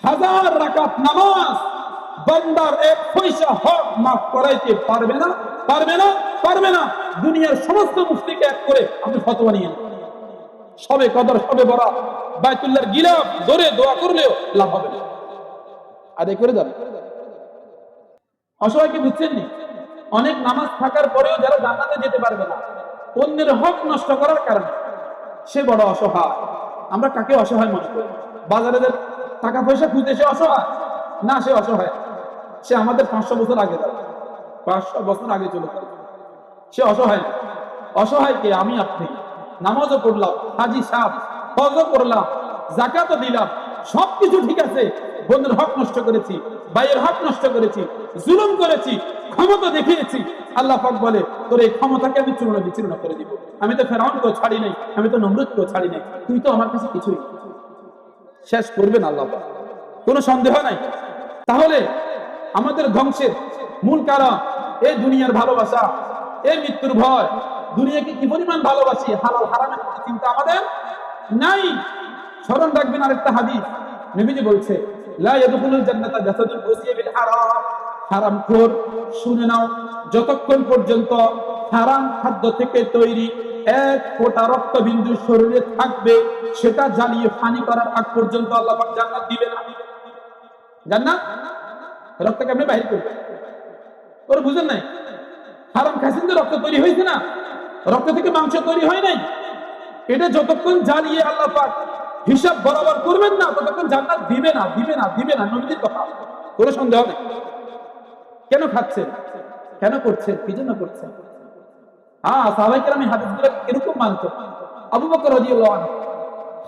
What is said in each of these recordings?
হাজার রাকাত নামাজ বান্দার এক পয়সা হক মাফ করাইতে পারবে না, পারবে না, পারবে না। দুনিয়ার সমস্ত মুফতিকে এক করে আপনি ফতোয়া নিয়ে নেন, সবে কদর সবে বরাত বাইতুল্লাহর গিলাফ ধরে দোয়া করলেও লাভ হবে না, আদায় করে যাবে। অসহায় কি বুঝছেন নি? অনেক নামাজ থাকার পরেও যারা জান্নাতে যেতে পারবে না অন্যের হক নষ্ট করার কারণে, সে বড় অসহায়। আমরা কাকে অসহায় মনে করি? বাজারে যে টাকা পয়সা খুঁজতে সে অসহায় না, সে অসহায়। সে আমাদের 500 বছর আগে যাবে, 500 বছর আগে চলে যাবে, সে অসহায় না। অসহায় কে? আমি আপনি। নামাজও পড়লাম, হাজি সাহেব হজও করলাম, যাকাতও দিলাম, সবকিছু ঠিক আছে, বন্ধুর হক নষ্ট করেছি, ভাইয়ের হক নষ্ট করেছি, জুলুম করেছি, ক্ষমতা দেখিয়েছি। আল্লাহ পাক বলে তোর এই ক্ষমতাকে আমি চূর্ণ বিচূর্ণ করে দিব। আমি তো ফেরাউনকেও ছাড়ি নাই, আমি তো নমরুদকেও ছাড়ি নাই, তুই তো আমার কাছে কিছুই। শেষ করবেন আল্লাহ পাক, কোনো সন্দেহ নাই। তাহলে আমাদের ধ্বংসের মূল কারণ এই দুনিয়ার ভালোবাসা, এই মৃত্যুর ভয়। দুনিয়াকে কি পরিমাণ ভালোবাসি, হালাল হারামের কোনো চিন্তা আমাদের নাই। স্মরণ রাখবেন আরেকটা হাদিস, নবীজি বলছে লা ইয়াদখুলুল জান্নাতা জাসাদুন উসিয়া বিল হারাম। হারামখোর, শুনে নাও, যতক্ষণ পর্যন্ত হারাম খাদ্য থেকে তৈরি এক ফোঁটা রক্তবিন্দু শরীরে থাকবে, সেটা জ্বালিয়ে পানি করার আগ পর্যন্ত আল্লাহ পাক জান্নাত দিবে না। জান্নাত রক্ত কেমনে বাহির করবে? ওরা বুঝেন নাই? হারাম খাইছেন যে রক্ত তৈরি হয়েছে না, রক্ত থেকে মাংস তৈরি হয় নাই। এটা যতক্ষণ জ্বালিয়ে আল্লাহ পাক হিসাব বরাবর করবেন না, ততক্ষণ জান্নাত দিবে না, দিবে না, দিবে না। নবীজির কথা, কোনো সন্দেহ নেই। কেন খাচ্ছেন? কেন করছেন? কি জন্য করছেন? সাহাবায়ে কেরাম এই হাদিসগুলো এরকম মানতো। আবু বকর রাদিয়াল্লাহু আনহু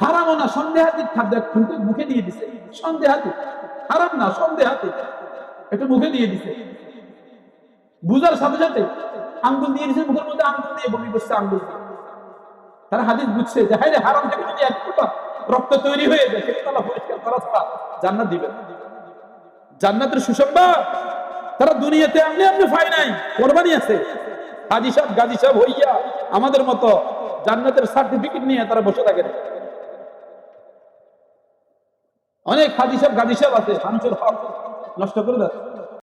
হারামও না সন্দেহাতীত খাদ্য খুলতে মুখে দিয়ে দিছে। সন্দেহাতীত, হারাম না, সন্দেহাতীত, একটু মুখে দিয়ে দিছে। বুঝার সাথে সাথে আঙ্গুল দিয়ে দিছে মুখের মধ্যে, আঙ্গুল দিয়ে বমি করছে আঙ্গুল দিয়ে। তারা হাদিস বুঝছে যে হায় রে, হারাম থেকে যদি এক ফোঁটা রক্ত তৈরি হয়ে যায়, সেটা আল্লাহ পরিষ্কার করা ছাড়া জান্নাত দিবে না। জান্নাতের সুসংবাদ তারা দুনিয়াতে এমনি এমনি পায় নাই, কোরবানি আছে। হাজি সাহেব গাজী সাহেব হইয়া আমাদের মতো জান্নাতের সার্টিফিকেট নিয়ে তারা বসে থাকে না। অনেক হাজি সাহেব গাজী সাহেব আছে, মানুষের হক নষ্ট করে দেয়।